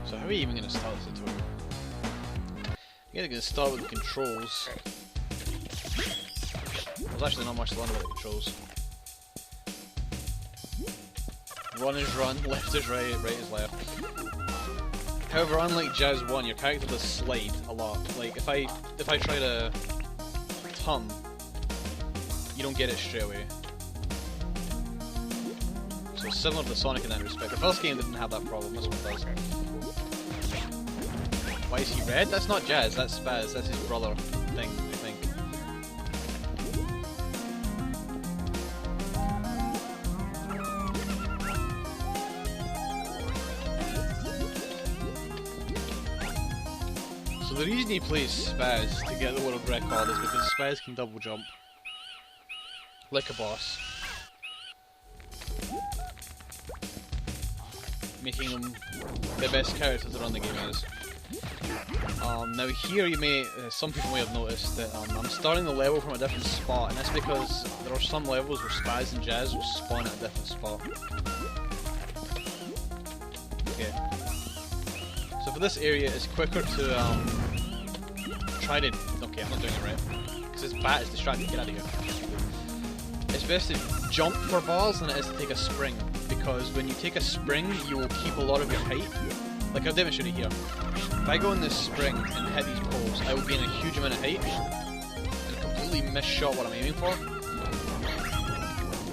So how are we even going to start this tutorial? I'm going to start with the controls. There's actually not much to learn about the controls. Run is run, left is right, right is left. However, unlike Jazz 1, your character does slide a lot. Like, if I try to turn, you don't get it straight away. So similar to Sonic in that respect. The first game didn't have that problem, this one does. Why is he red? That's not Jazz, that's Spaz, that's his brother thing, I think. So the reason he plays Spaz to get the world record is because Spaz can double jump. Like a boss. Making him the best character to run the game is. Now here you may, some people may have noticed that I'm starting the level from a different spot, and that's because there are some levels where Spaz and Jazz will spawn at a different spot. Okay. So for this area it's quicker to try to... Okay, I'm not doing it right. Because this bat is distracting, get out of here. It's best to jump for bars than it is to take a spring, because when you take a spring you will keep a lot of your height. Like I'll demonstrate it here. If I go in this spring and hit these poles, I will gain a huge amount of height and completely miss shot what I'm aiming for.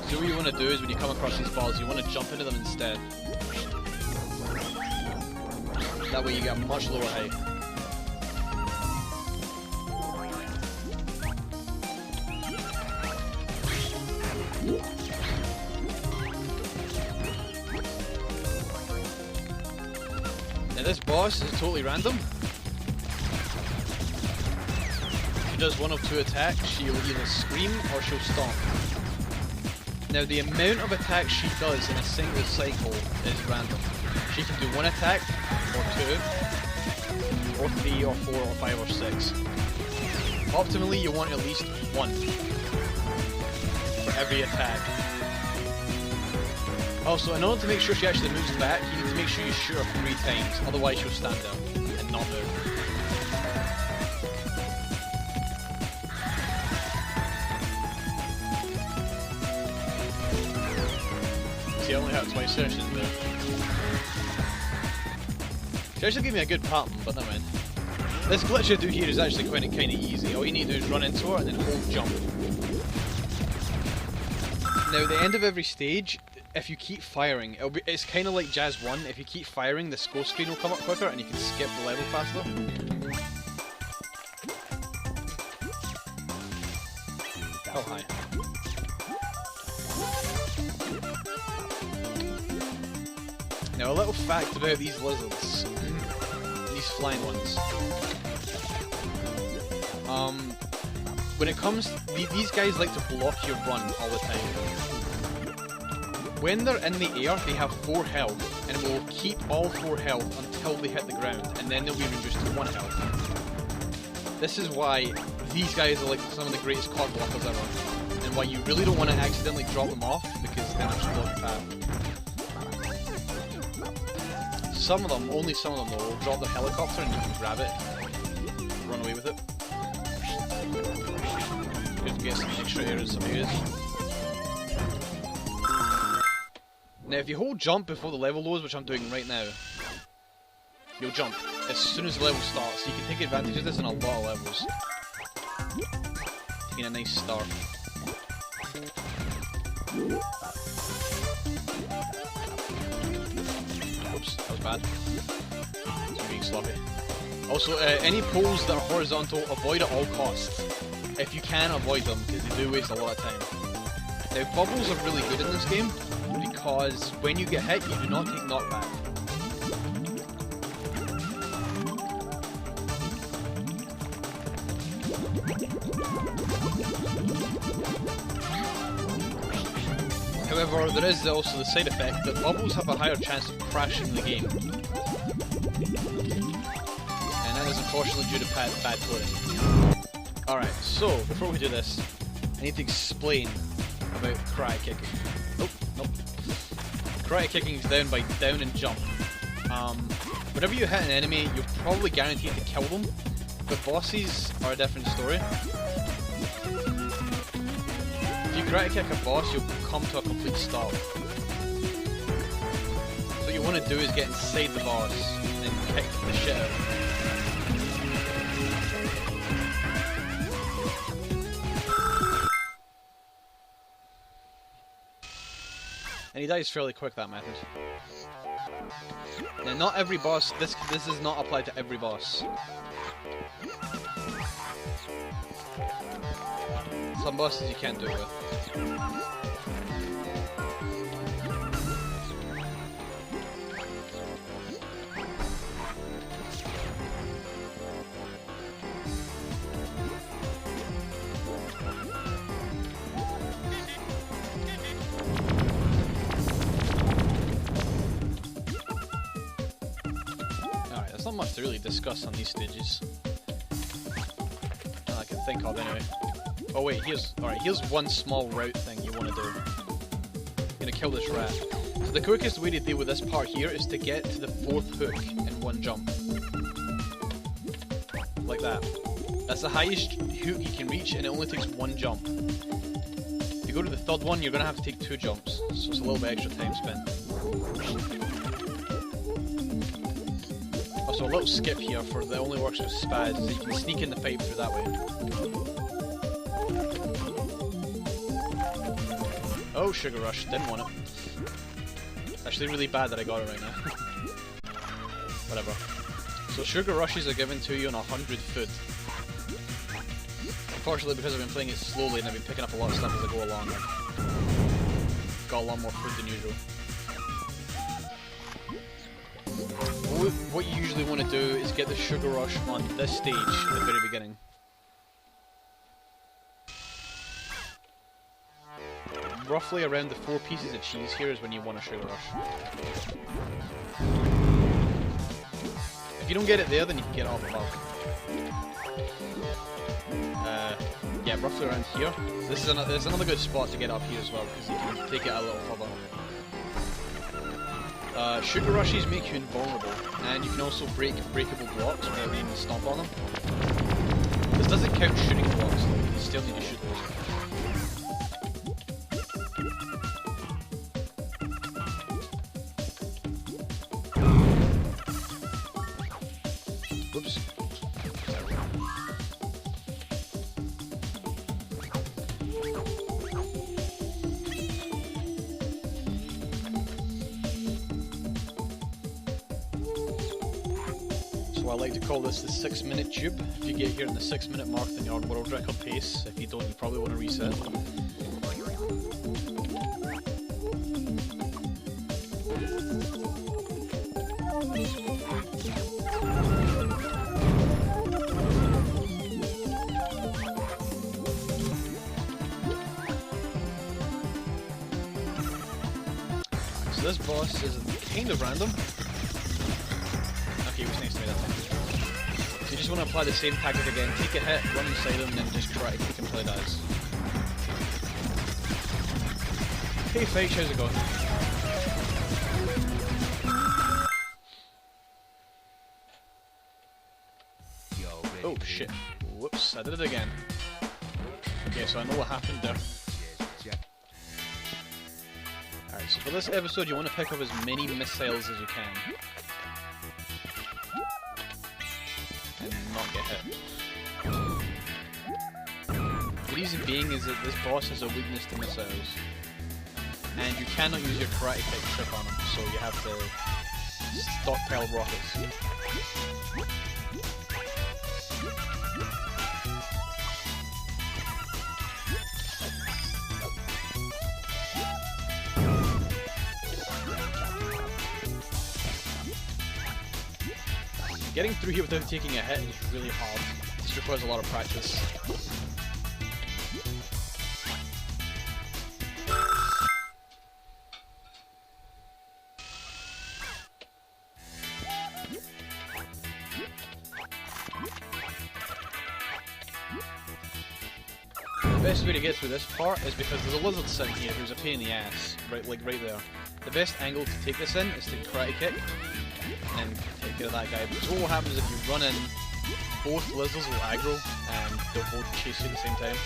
So what you want to do is when you come across these balls, you want to jump into them instead. That way you get a much lower height. Now this boss is totally random. She does one of two attacks, she'll either scream or she'll stomp. Now the amount of attacks she does in a single cycle is random. She can do one attack, or two, or three, or four, or five, or six. Optimally you want at least one for every attack. Also, in order to make sure she actually moves back, you need to make sure you shoot her 3 times, otherwise she'll stand there and not move. See, I only had twice there, shouldn't do. She actually gave me a good pattern, but never mind. This glitch I do here is actually kind of easy. All you need to do is run into her and then hold jump. Now, at the end of every stage, if you keep firing, it's kind of like Jazz 1, if you keep firing the score screen will come up quicker and you can skip the level faster. Oh hi. Now a little fact about these lizards, these flying ones. When it comes, these guys like to block your run all the time. When they're in the air, they have 4 health, and will keep all 4 health until they hit the ground, and then they'll be reduced to 1 health. This is why these guys are like some of the greatest card blockers ever, and why you really don't want to accidentally drop them off, because then it's block your path. Some of them, only some of them though, will drop their helicopter and you can grab it, run away with it. You have to get some extra air in some areas. Now if you hold jump before the level loads, which I'm doing right now, you'll jump as soon as the level starts, so you can take advantage of this in a lot of levels. Taking a nice start. Oops, that was bad. I'm being sloppy. Also, any poles that are horizontal, avoid at all costs. If you can, avoid them, because they do waste a lot of time. Now bubbles are really good in this game, because when you get hit, you do not take knockback. However, there is also the side effect that bubbles have a higher chance of crashing the game. And that is unfortunately due to bad coding. Alright, so before we do this, I need to explain about karate kicking. Nope. Karate kicking is down by down and jump. Whenever you hit an enemy, you're probably guaranteed to kill them, but bosses are a different story. If you karate kick a boss, you'll come to a complete stop. So what you want to do is get inside the boss and kick the shit out of him. And he dies fairly quick, that method. Now, not every boss, this does not apply to every boss. Some bosses you can't do it with. Alright, there's not much to really discuss on these stages. That I can think of anyway. Oh wait, here's one small route thing you want to do. You're gonna kill this rat. So the quickest way to deal with this part here is to get to the 4th hook in one jump. Like that. That's the highest hook you can reach, and it only takes one jump. If you go to the 3rd one, you're gonna have to take 2 jumps, so it's a little bit extra time spent. Also, a little skip here for that only works with spads, so you can sneak in the pipe through that way. Oh, Sugar Rush, didn't want it. Actually really bad that I got it right now. Whatever. So Sugar Rushes are given to you on 100 food. Unfortunately, because I've been playing it slowly and I've been picking up a lot of stuff as I go along, I've got a lot more food than usual. What you usually want to do is get the Sugar Rush on this stage at the very beginning. Roughly around the 4 pieces of cheese here is when you want a Sugar Rush. If you don't get it there, then you can get it up above. Yeah, roughly around here. There's another good spot to get up here as well, because you can take it a little further. Sugar Rushes make you invulnerable, and you can also break breakable blocks without needing to stomp on them. This doesn't count shooting blocks though, you still need to shoot those. Whoops. So I like to call this the 6-minute tube. If you get here in the 6-minute mark, then you're on world record pace. If you don't, you probably want to reset. So this boss is kind of random. Okay, he was next to me that time. So you just want to apply the same tactic again, take a hit, run inside him, and then just try to kick him until he dies. Hey Fish, how's it going? Oh shit. Whoops, I did it again. Okay, so I know what happened there. Alright, so for this episode you want to pick up as many missiles as you can. And not get hit. The reason being is that this boss has a weakness to missiles. And you cannot use your karate kick trick on him, so you have to stockpile rockets. Getting through here without taking a hit is really hard. This requires a lot of practice. The best way to get through this part is because there's a lizard sitting here who's a pain in the ass, right there. The best angle to take this in is to karate kick and care of that guy, because what will happen is if you run in, both lizards will aggro and they'll both chase you at the same time,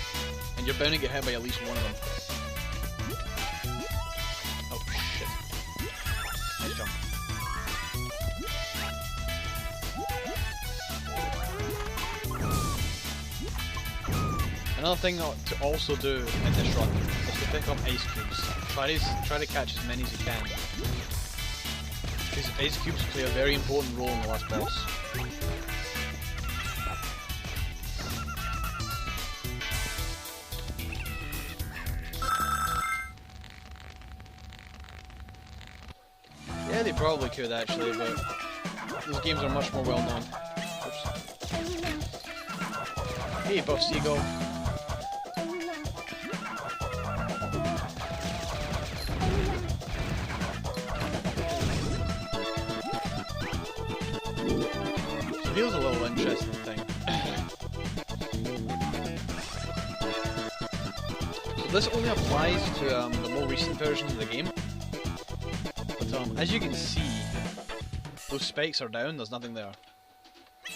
and you're bound to get hit by at least one of them. Oh shit. Nice jump. Another thing to also do in this run is to pick up ice cubes. Try to catch as many as you can, because ice cubes play a very important role in the last boss. Yeah, they probably could actually, but those games are much more well known. Oops. Hey, Buff Seagull. So here's a little interesting thing. So this only applies to the more recent version of the game. But as you can see, those spikes are down, there's nothing there.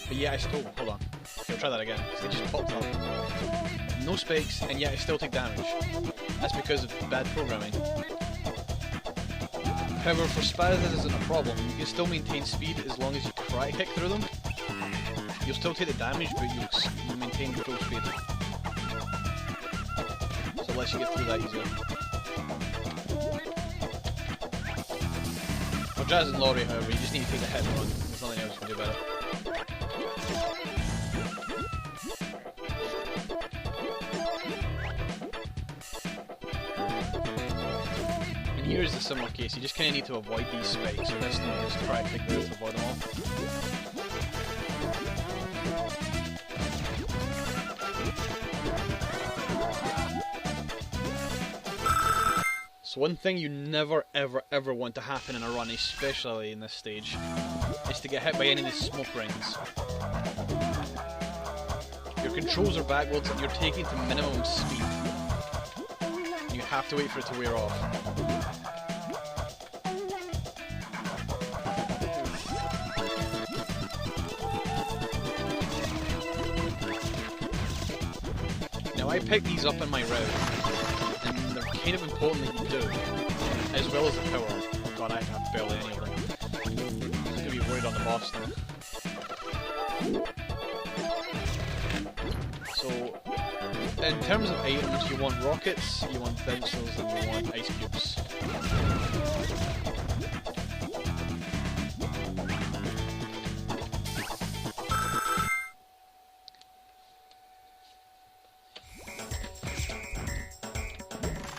But yeah, I still... hold on. Okay, I'll try that again. They just popped up. No spikes, and yet I still take damage. That's because of bad programming. However, for spaz this isn't a problem. You can still maintain speed as long as you try to kick through them. You'll still take the damage, but you'll maintain full speed. So unless you get through that easier. For Jazz and Laurie, however, you just need to take a hit and run. There's nothing else you can do about it. And here is the similar case. You just kind of need to avoid these spikes. So this one, just try to kick through to avoid them all. So one thing you never ever want to happen in a run, especially in this stage, is to get hit by any of these smoke rings. Your controls are backwards and you're taking to minimum speed. And you have to wait for it to wear off. Now I picked these up in my route. Kind of important that you do, as well as the power. Oh god, I have barely any of them. I'm gonna be worried on the boss now. So, in terms of items, you want rockets, you want bouncers, and you want ice cubes.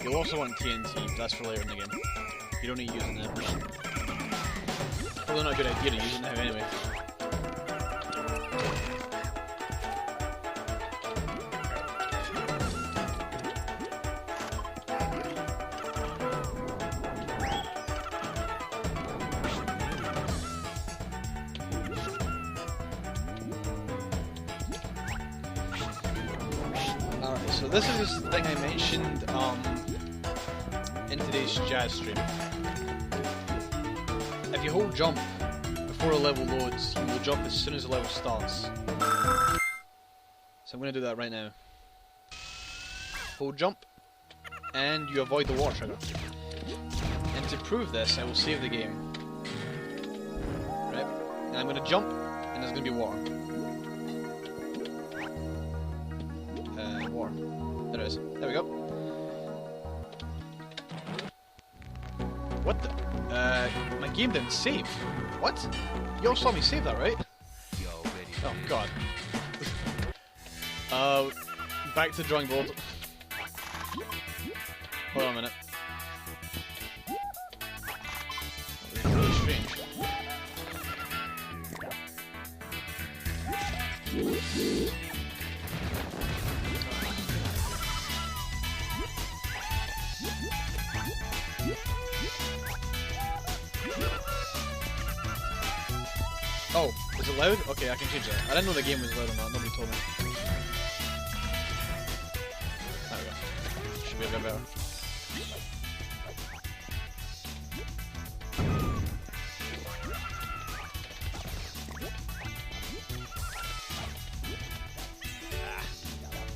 You'll also want TNT, but that's for later in the game. You don't need to use it now. Probably not a good idea to use it now anyway. Alright, so this is the thing I mentioned in today's Jazz stream. If you hold jump before a level loads, you will jump as soon as the level starts. So I'm going to do that right now. Hold jump, and you avoid the water trigger. And to prove this, I will save the game. Right, and I'm going to jump, and there's going to be water. Water. There it is. There we go. What the? My game didn't save. What? You all saw me save that, right? Oh god. Back to the drawing board. Hold on a minute. This is really strange. Oh, is it loud? Okay, I can change that. I didn't know the game was loud or not, nobody told me. There we go. Should be a bit better.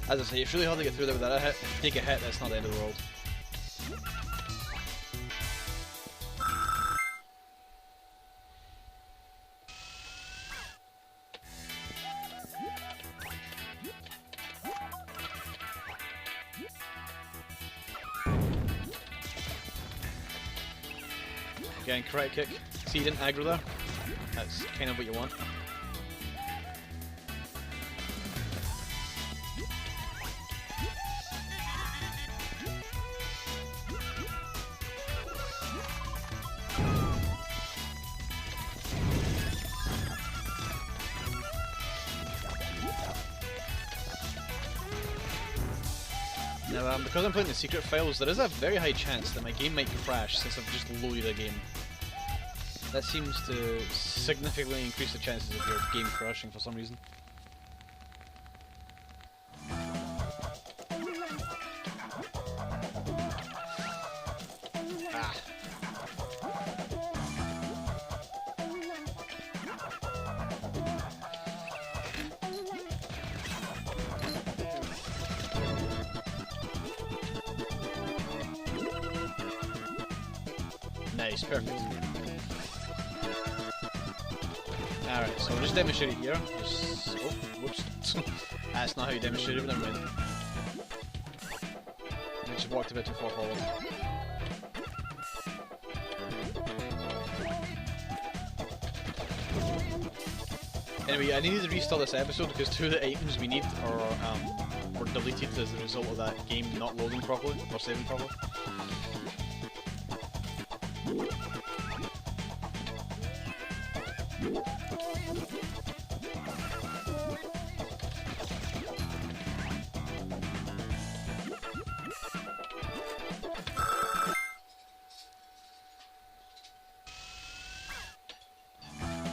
As I say, it's really hard to get through there without a hit. If you take a hit, that's not the end of the world. Again, karate kick. See, you didn't aggro there? That's kind of what you want. Now, because I'm playing the secret files, there is a very high chance that my game might crash since I've just loaded a game. That seems to significantly increase the chances of your game crashing for some reason. Ah. Nice, perfect. Alright, so we'll just demonstrate it here. Just, oh, whoops. That's not how you demonstrate it, but never mind. I just walked a bit too far forward. Anyway, I needed to restart this episode because two of the items we need were deleted as a result of that game not loading properly, or saving properly.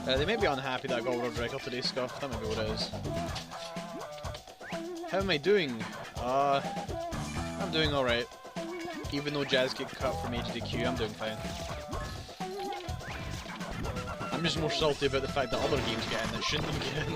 They may be unhappy that I got World Record today, Scuff. That might be what it is. How am I doing? I'm doing alright. Even though Jazz get cut from HDQ, I'm doing fine. I'm just more salty about the fact that other games get in that shouldn't have get in.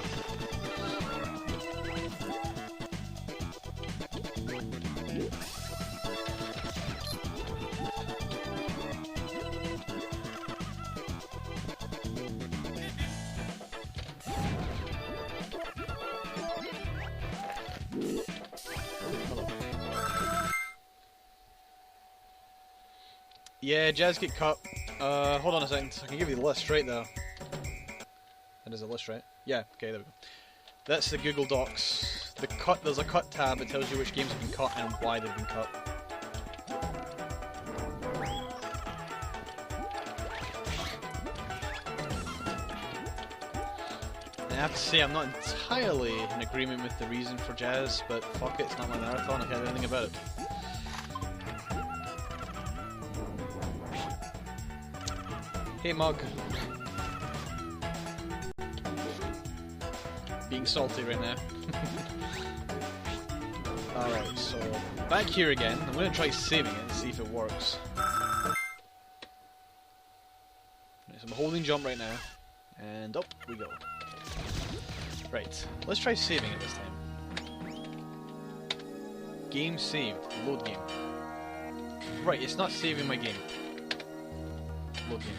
Yeah, Jazz get cut. Hold on a second. I can give you the list right there. That is a list, right? Yeah. Okay, there we go. That's the Google Docs. The cut. There's a cut tab that tells you which games have been cut and why they've been cut. And I have to say, I'm not entirely in agreement with the reason for Jazz, but fuck it, it's not my marathon. I can't do anything about it. Hey Mug. Being salty right now. Alright, so back here again. I'm going to try saving it and see if it works. Right, so I'm holding jump right now. And up we go. Right, let's try saving it this time. Game saved. Load game. Right, it's not saving my game. Load game.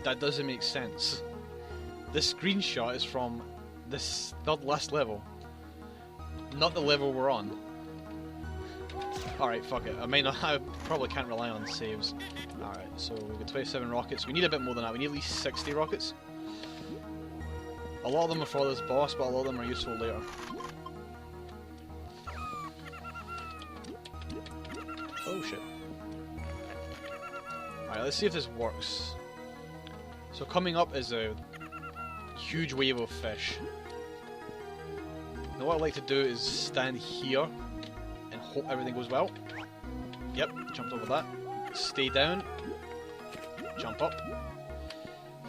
That doesn't make sense. This screenshot is from this third last level, not the level we're on. Alright, fuck it. I probably can't rely on saves. Alright, so we've got 27 rockets. We need a bit more than that. We need at least 60 rockets. A lot of them are for this boss, but a lot of them are useful later. Oh shit. Alright, let's see if this works. So coming up is a huge wave of fish. Now what I like to do is stand here and hope everything goes well. Yep, jumped over that. Stay down. Jump up.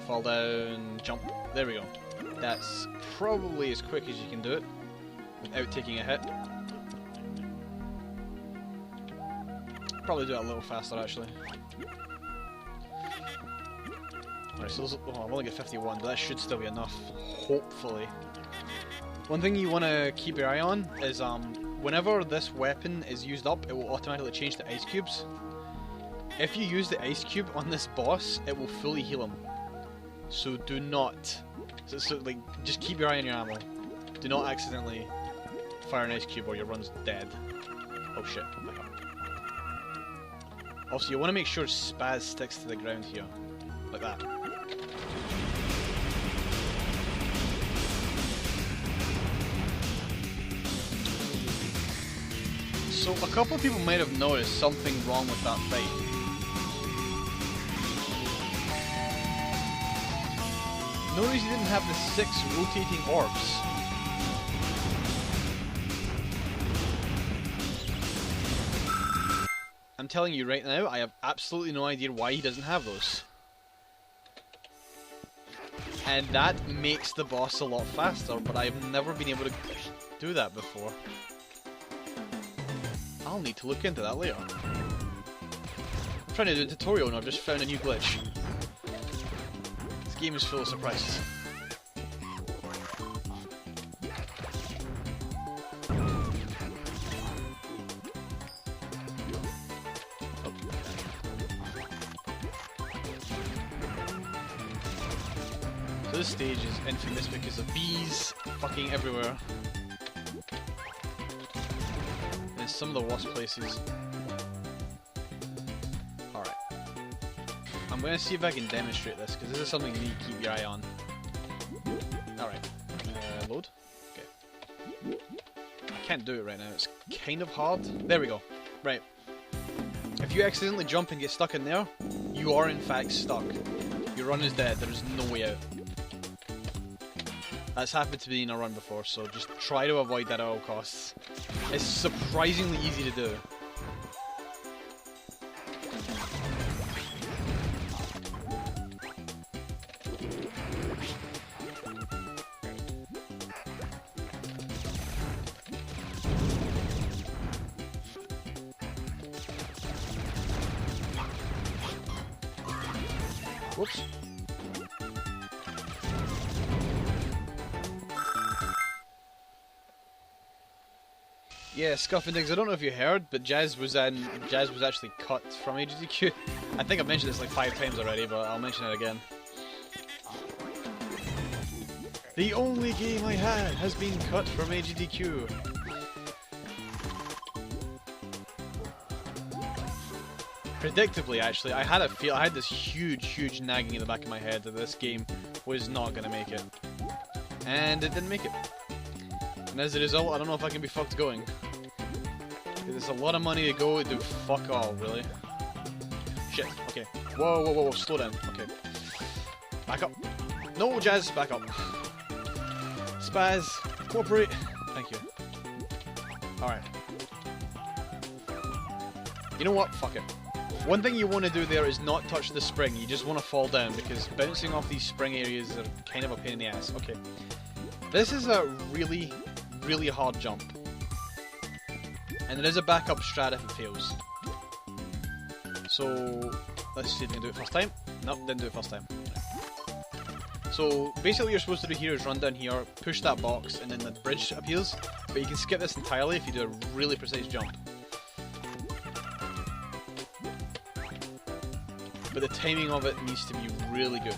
Fall down, jump. There we go. That's probably as quick as you can do it without taking a hit. probably do it a little faster actually. Alright, so oh, I've only got 51, but that should still be enough, hopefully. One thing you want to keep your eye on is whenever this weapon is used up, it will automatically change to ice cubes. If you use the ice cube on this boss, it will fully heal him. So do not, like, just keep your eye on your ammo. Do not accidentally fire an ice cube or your run's dead. Oh shit, back up. Also, you want to make sure Spaz sticks to the ground here, like that. So a couple of people might have noticed something wrong with that fight. Notice you didn't have the 6 rotating orbs. I'm telling you right now, I have absolutely no idea why he doesn't have those. And that makes the boss a lot faster, but I've never been able to do that before. I'll need to look into that later. I'm trying to do a tutorial and I've just found a new glitch. This game is full of surprises. So this stage is infamous because of bees fucking everywhere. Some of the worst places. Alright. I'm going to see if I can demonstrate this, because this is something you need to keep your eye on. Alright. Load. Okay. I can't do it right now, it's kind of hard. There we go. Right. If you accidentally jump and get stuck in there, you are in fact stuck. Your run is dead, there is no way out. That's happened to me in a run before, so just try to avoid that at all costs. It's surprisingly easy to do. Whoops. Yeah, Scuff and Diggs, I don't know if you heard, but Jazz was actually cut from AGDQ. I think I've mentioned this like 5 times already, but I'll mention it again. The only game I had has been cut from AGDQ. Predictably, actually, I had this huge nagging in the back of my head that this game was not gonna make it. And it didn't make it. And as a result, I don't know if I can be fucked going. There's a lot of money to go to fuck all, really. Shit, okay. Whoa, slow down. Okay. Back up. No, Jazz, back up. Spaz, cooperate. Thank you. Alright. You know what? Fuck it. One thing you want to do there is not touch the spring. You just want to fall down, because bouncing off these spring areas are kind of a pain in the ass. Okay. This is a really hard jump. And there is a backup strat if it fails. So, let's see if we can do it first time. Nope, didn't do it first time. So, basically what you're supposed to do here is run down here, push that box, and then the bridge appears. But you can skip this entirely if you do a really precise jump. But the timing of it needs to be really good.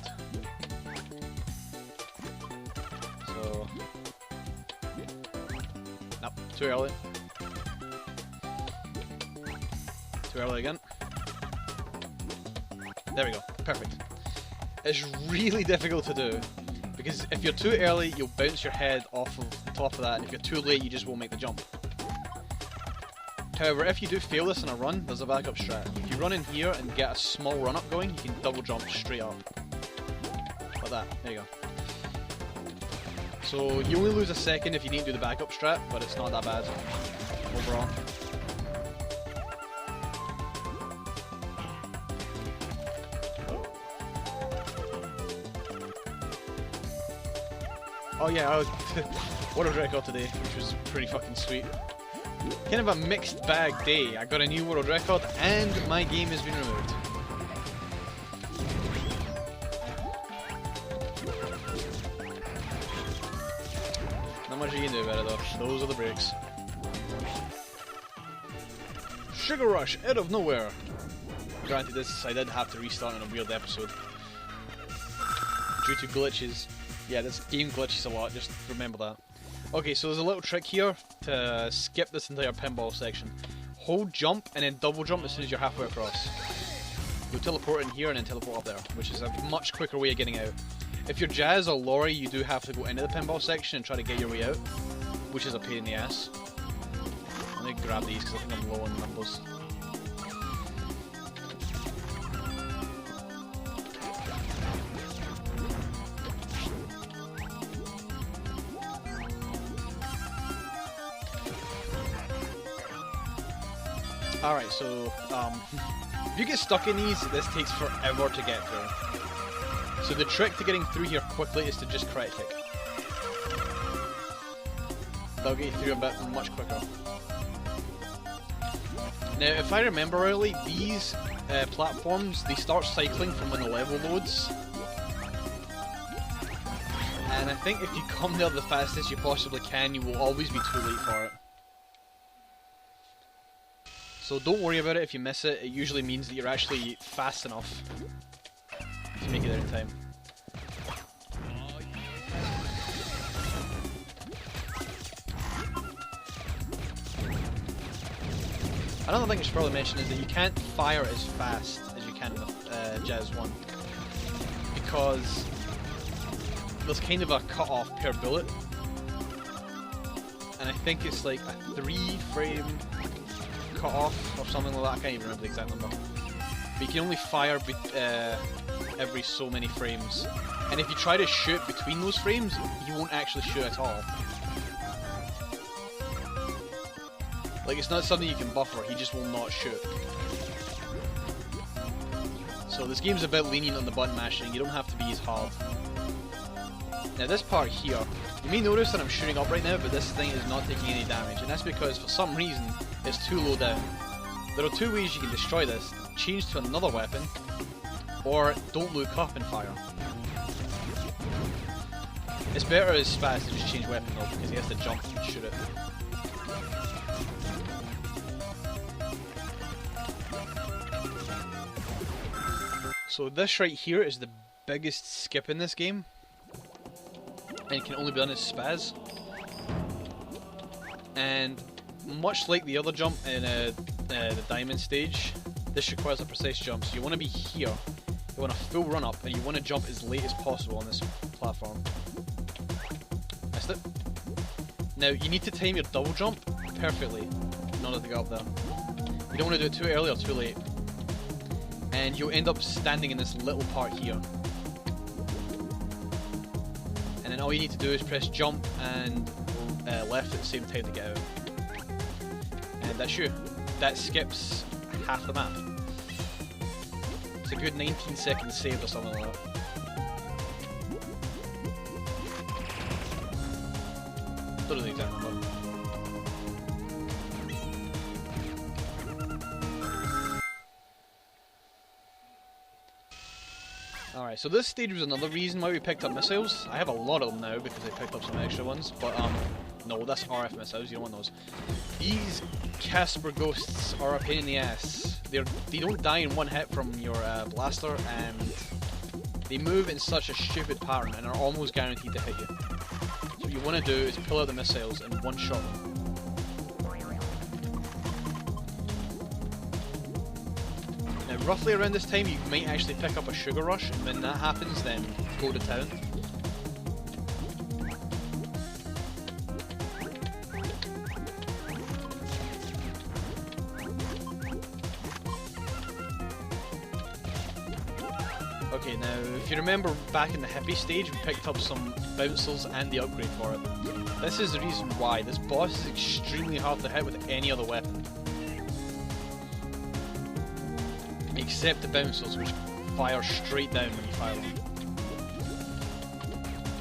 So... Nope, too early. Too early again. There we go. Perfect. It's really difficult to do, because if you're too early, you'll bounce your head off of the top of that, and if you're too late, you just won't make the jump. However, if you do fail this in a run, there's a backup strat. If you run in here and get a small run up going, you can double jump straight up. Like that. There you go. So you only lose a second if you need to do the backup strat, but it's not that bad overall. Oh yeah, what a record today, which was pretty fucking sweet. kind of a mixed bag day. I got a new world record and my game has been removed. Not much you can do about it though. Those are the breaks. Sugar Rush out of nowhere. Granted, this I did have to restart on a weird episode due to glitches. Yeah, this game glitches a lot, just remember that. Okay, so there's a little trick here to skip this entire pinball section. Hold jump and then double jump as soon as you're halfway across. You'll teleport in here and then teleport up there, which is a much quicker way of getting out. If you're Jazz or Laurie, you do have to go into the pinball section and try to get your way out, which is a pain in the ass. Let me grab these because I think I'm low on numbers. Alright, so if you get stuck in these, this takes forever to get through. So the trick to getting through here quickly is to just credit kick. That'll get you through a bit much quicker. Now, if I remember rightly, these platforms, they start cycling from when the level loads. And I think if you come there the fastest you possibly can, you will always be too late for it. So don't worry about it if you miss it. It usually means that you're actually fast enough to make it there in time. Another thing I should probably mention is that you can't fire as fast as you can with Jazz 1 because there's kind of a cut-off per bullet, and I think it's like a 3-frame cut-off or something like that. I can't even remember the exact number. But you can only fire every so many frames, and if you try to shoot between those frames, you won't actually shoot at all. Like, it's not something you can buffer, he just will not shoot. So this game's a bit lenient on the button mashing, you don't have to be as hard. Now this part here, you may notice that I'm shooting up right now, but this thing is not taking any damage, and that's because for some reason it's too low down. There are two ways you can destroy this: change to another weapon, or don't look up and fire. It's better as Spaz to just change weapon though, because he has to jump and shoot it. So this right here is the biggest skip in this game, and it can only be done as Spaz. And much like the other jump in the diamond stage, this requires a precise jump. So you want to be here, you want a full run up, and you want to jump as late as possible on this platform. Missed it. Now you need to time your double jump perfectly in order to get up there. You don't want to do it too early or too late. And you'll end up standing in this little part here. And then all you need to do is press jump and left at the same time to get out. And that's you. That skips half the map. It's a good 19 seconds saved or something like that. Don't know the exact number. Alright, so this stage was another reason why we picked up missiles. I have a lot of them now because I picked up some extra ones, but no, that's RF missiles, you don't want those. These Casper ghosts are a pain in the ass. They don't die in one hit from your blaster, and they move in such a stupid pattern and are almost guaranteed to hit you. So what you want to do is pull out the missiles and one-shot them. Now, roughly around this time, you might actually pick up a Sugar Rush, and when that happens, then go to town. Okay, now, if you remember back in the hippie stage, we picked up some bouncers and the upgrade for it. This is the reason why. This boss is extremely hard to hit with any other weapon. Except the bouncers, which fire straight down when you fire them.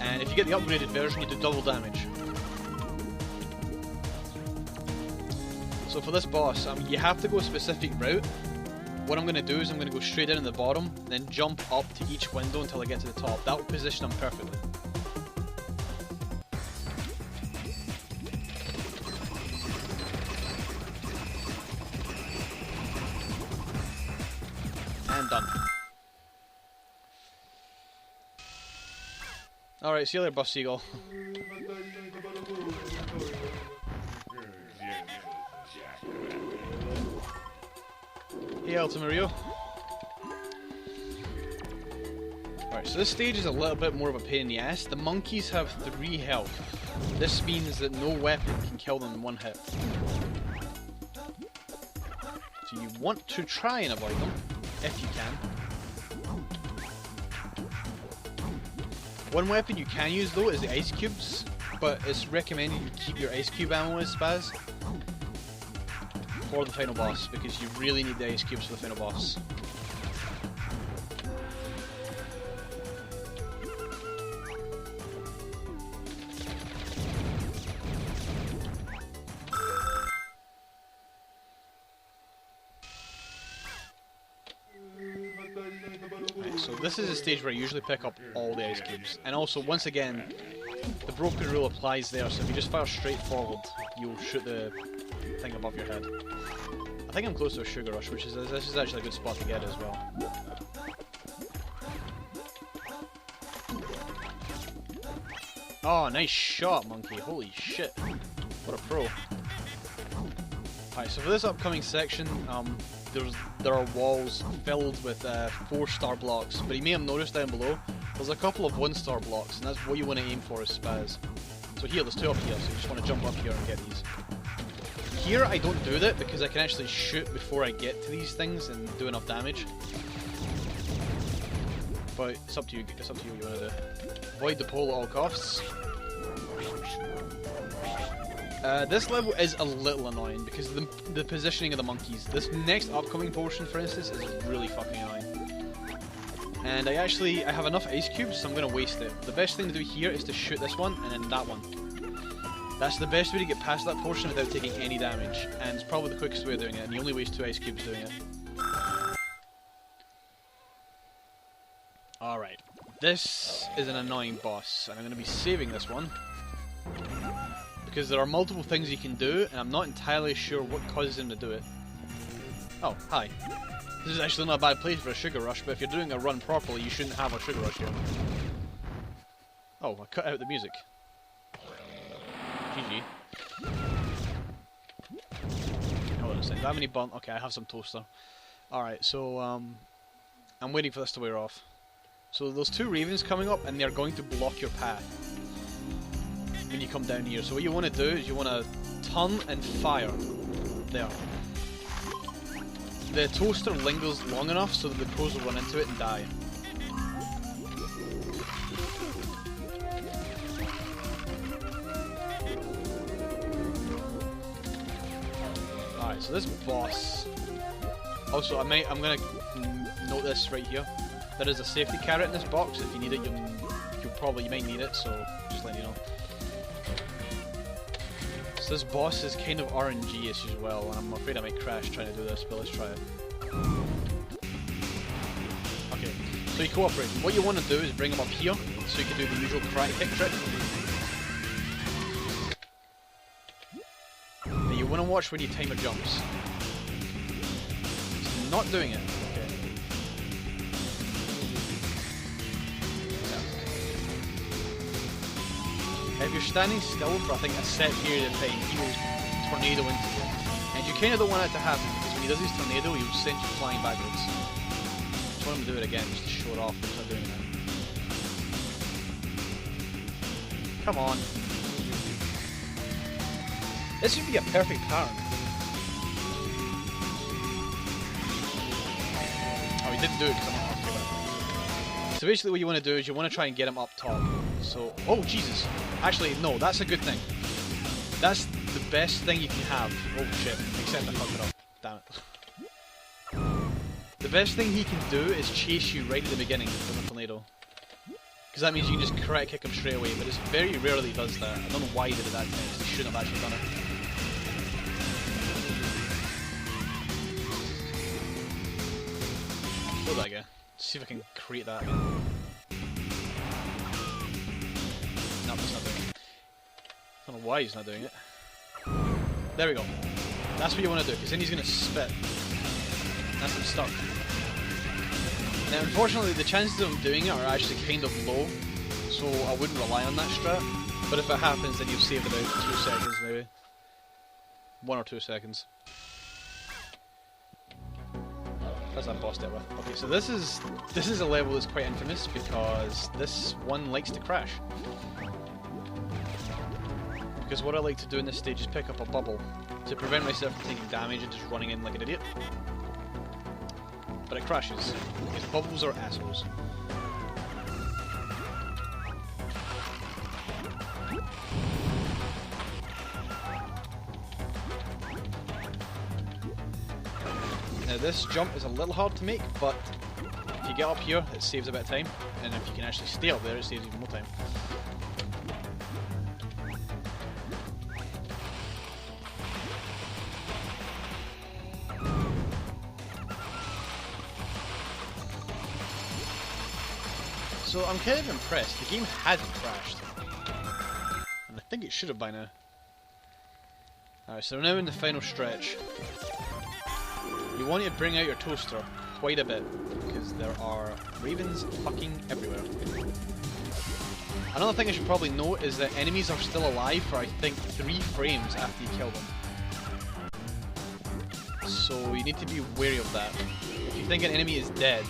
And if you get the upgraded version, you do double damage. So for this boss, you have to go a specific route. What I'm going to do is I'm going to go straight in at the bottom, then jump up to each window until I get to the top. That will position them perfectly. And done. Alright, see you later, Buff Seagull. Hey, Ultimario. Alright, so this stage is a little bit more of a pain in the ass. The monkeys have 3 health. This means that no weapon can kill them in 1 hit. So you want to try and avoid them, if you can. One weapon you can use though is the ice cubes, but it's recommended you keep your ice cube ammo as spaz for the final boss, because you really need the ice cubes for the final boss. Right, so this is a stage where I usually pick up all the ice cubes, and also once again the broken rule applies there, so if you just fire straight forward you'll shoot the thing above your head. I think I'm close to a sugar rush, which is this is actually a good spot to get it as well. Oh, nice shot, monkey! Holy shit! What a pro! Alright, so for this upcoming section, there are walls filled with 4-star blocks, but you may have noticed down below there's a couple of 1-star blocks, and that's what you want to aim for as spaz. So here, there's 2 up here, so you just want to jump up here and get these. Here I don't do that because I can actually shoot before I get to these things and do enough damage. But it's up to you. It's up to you what you want to do. Avoid the pole at all costs. This level is a little annoying because of the positioning of the monkeys. This next upcoming portion, for instance, is really fucking annoying. And I have enough ice cubes, so I'm going to waste it. The best thing to do here is to shoot this one and then that one. That's the best way to get past that portion without taking any damage, and it's probably the quickest way of doing it, and you only waste 2 ice cubes doing it. Alright, this is an annoying boss, and I'm going to be saving this one, because there are multiple things you can do, and I'm not entirely sure what causes him to do it. Oh, hi. This is actually not a bad place for a sugar rush, but if you're doing a run properly, you shouldn't have a sugar rush here. Oh, I cut out the music. GG. Hold on a second. Do I have any bun? Okay, I have some toaster. Alright, so I'm waiting for this to wear off. So there's 2 ravens coming up and they're going to block your path when you come down here. So what you want to do is you want to turn and fire. There. The toaster lingers long enough so that the crows will run into it and die. So this boss. Also, I'm gonna note this right here. There is a safety carrot in this box. If you need it, you might need it. So just letting you know. So this boss is kind of RNG-ish as well, and I'm afraid I might crash trying to do this. But let's try it. Okay. So you cooperate. What you want to do is bring him up here, so you can do the usual karate kick trick. You want to watch when you time your jumps. It's not doing it. Okay. Yeah. If you're standing still for I think a set period of time, he will tornado into you. And you kind of don't want that to happen because when he does his tornado, he will send you flying backwards. I just want him to do it again just to show it off, but he's not doing that. Come on. This would be a perfect pattern. Oh, he didn't do it because I'm not okay with it. So basically what you want to do is you want to try and get him up top. So, oh Jesus. Actually, no, that's a good thing. That's the best thing you can have. Oh shit, except I fucked it up. Damn it. The best thing he can do is chase you right at the beginning with a tornado. Because that means you can just karate kick him straight away, but it's very rare that he does that. I don't know why he did it that time, because he shouldn't have actually done it. explode that guy. See if I can create that again. Nope, it's not doing it. I don't know why he's not doing it. There we go. That's what you want to do, because then he's going to spit. That's him stuck. Now, unfortunately, the chances of him doing it are actually kind of low, so I wouldn't rely on that strat. But if it happens, then you've saved about 2 seconds, maybe. 1 or 2 seconds. That's that boss dealt with. Okay, so this is a level that's quite infamous because this one likes to crash. Because what I like to do in this stage is pick up a bubble to prevent myself from taking damage and just running in like an idiot. But it crashes, because bubbles are assholes. Now this jump is a little hard to make, but if you get up here it saves a bit of time, and if you can actually stay up there it saves even more time. So I'm kind of impressed. The game hadn't crashed. And I think it should have by now. Alright, so we're now in the final stretch. You want to bring out your toaster quite a bit, because there are ravens fucking everywhere. Another thing I should probably note is that enemies are still alive for I think 3 frames after you kill them. So you need to be wary of that. If you think an enemy is dead,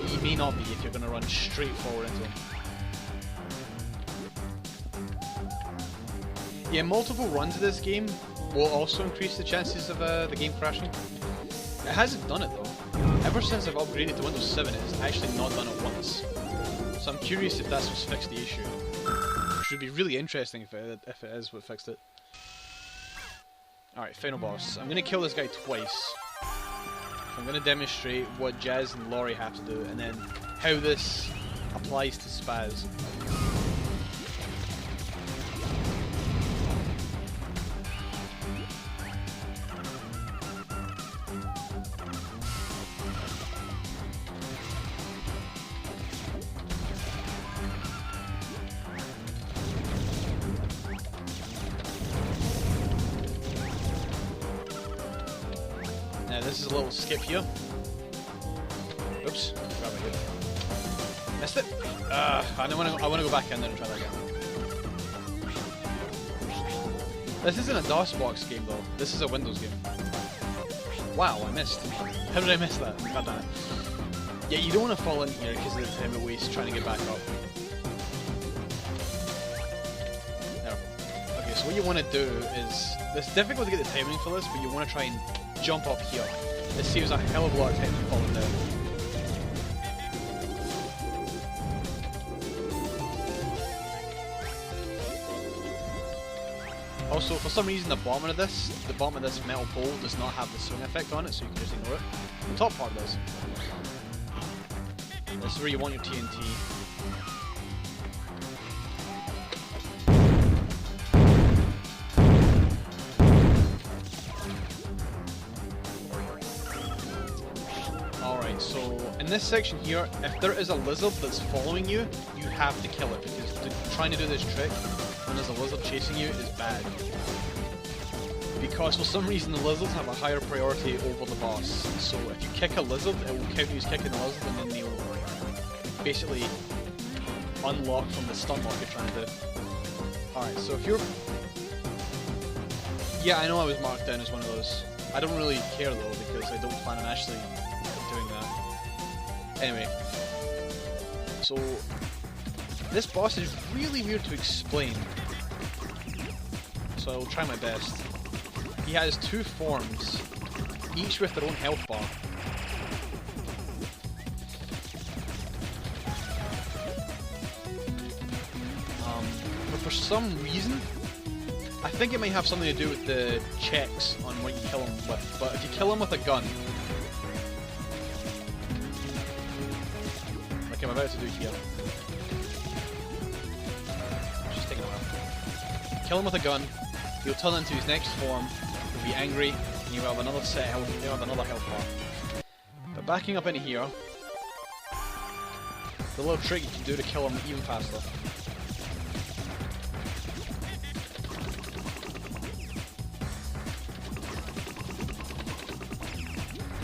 he may not be if you're going to run straight forward into him. Yeah, multiple runs of this game will also increase the chances of the game crashing. It hasn't done it though. Ever since I've upgraded to Windows 7 it's actually not done it once. So I'm curious if that's what's fixed the issue. Which would be really interesting if it is what fixed it. Alright, final boss. I'm going to kill this guy twice. I'm going to demonstrate what Jazz and Laurie have to do, and then how this applies to Spaz. Now this is a little skip here. Oops, forgot what I did. Missed it. I want to go back in there and try that again. This isn't a DOSBox game though. This is a Windows game. Wow, I missed. How did I miss that? God damn it. Yeah, you don't want to fall in here because of the time it wastes trying to get back up. There. Okay, so what you want to do is, it's difficult to get the timing for this, but you want to try and jump up here. This saves a hell of a lot of time from falling down. Also, for some reason the bottom of this metal pole does not have the swing effect on it, so you can just ignore it. The top part does. This is where you want your TNT. Alright, so in this section here, if there is a lizard that's following you, you have to kill it, because trying to do this trick when there's a lizard chasing you is bad. Because for some reason the lizards have a higher priority over the boss. So if you kick a lizard, it will count you as kicking the lizard, and then they'll basically unlock from the stun lock you're trying to do. Alright, so if you're... Yeah, I know I was marked down as one of those. I don't really care though, because I don't plan on actually doing that. Anyway. So... this boss is really weird to explain. So I'll try my best. He has 2 forms, each with their own health bar. But for some reason, I think it might have something to do with the checks on what you kill him with, but if you kill him with a gun, like I'm about to do here, just taking a while. Kill him with a gun, he'll turn into his next form, he'll be angry, and you'll have another set of health, you'll have another health bar. But backing up into here, the little trick you can do to kill him even faster.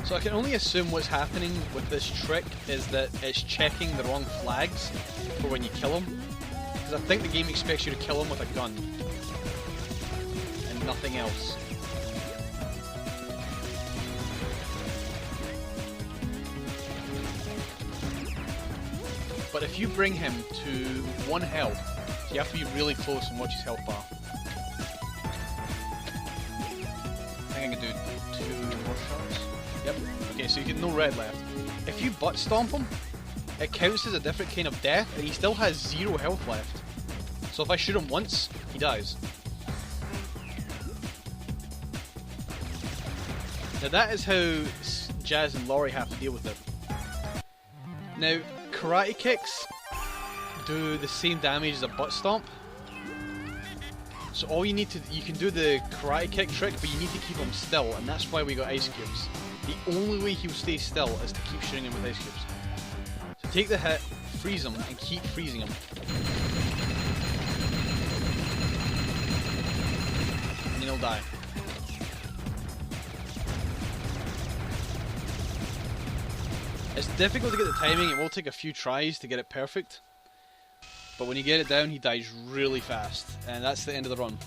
So I can only assume what's happening with this trick is that it's checking the wrong flags for when you kill him. Because I think the game expects you to kill him with a gun. And nothing else. But if you bring him to 1 health, you have to be really close and watch his health bar. I think I can do 2 more shots. Yep. Okay, so you get no red left. If you butt stomp him, it counts as a different kind of death, and he still has 0 health left. So if I shoot him once, he dies. Now that is how Jazz and Laurie have to deal with it. Now, karate kicks do the same damage as a butt stomp. So all you need to, you can do the karate kick trick, but you need to keep him still, and that's why we got ice cubes. The only way he'll stay still is to keep shooting him with ice cubes. So take the hit, freeze him, and keep freezing him. And then he'll die. It's difficult to get the timing, it will take a few tries to get it perfect. But when you get it down, he dies really fast, and that's the end of the run.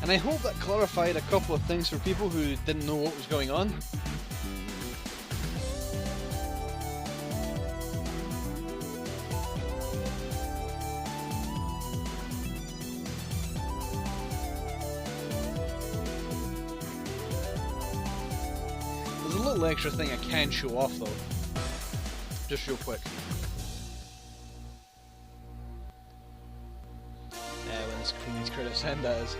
And I hope that clarified a couple of things for people who didn't know what was going on. There's a little extra thing I can show off though, just real quick. When the screen needs credits, and does.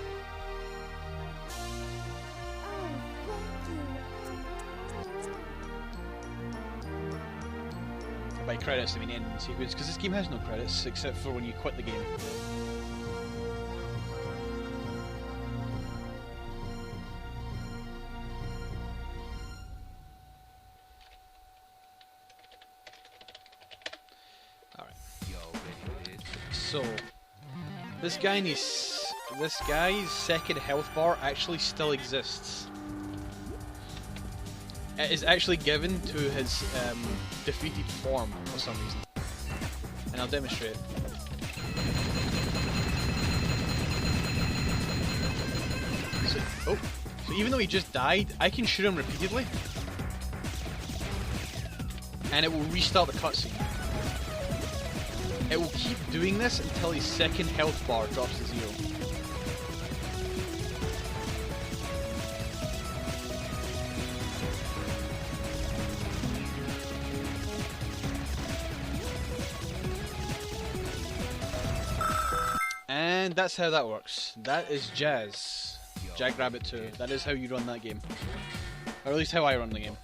By credits I mean ending sequence, because this game has no credits except for when you quit the game. Alright. So this guy's second health bar actually still exists. It is actually given to his defeated form for some reason. And I'll demonstrate. So even though he just died, I can shoot him repeatedly. And it will restart the cutscene. It will keep doing this until his second health bar drops to 0. And that's how that works. That is Jackrabbit 2. That is how you run that game. Or at least how I run the game.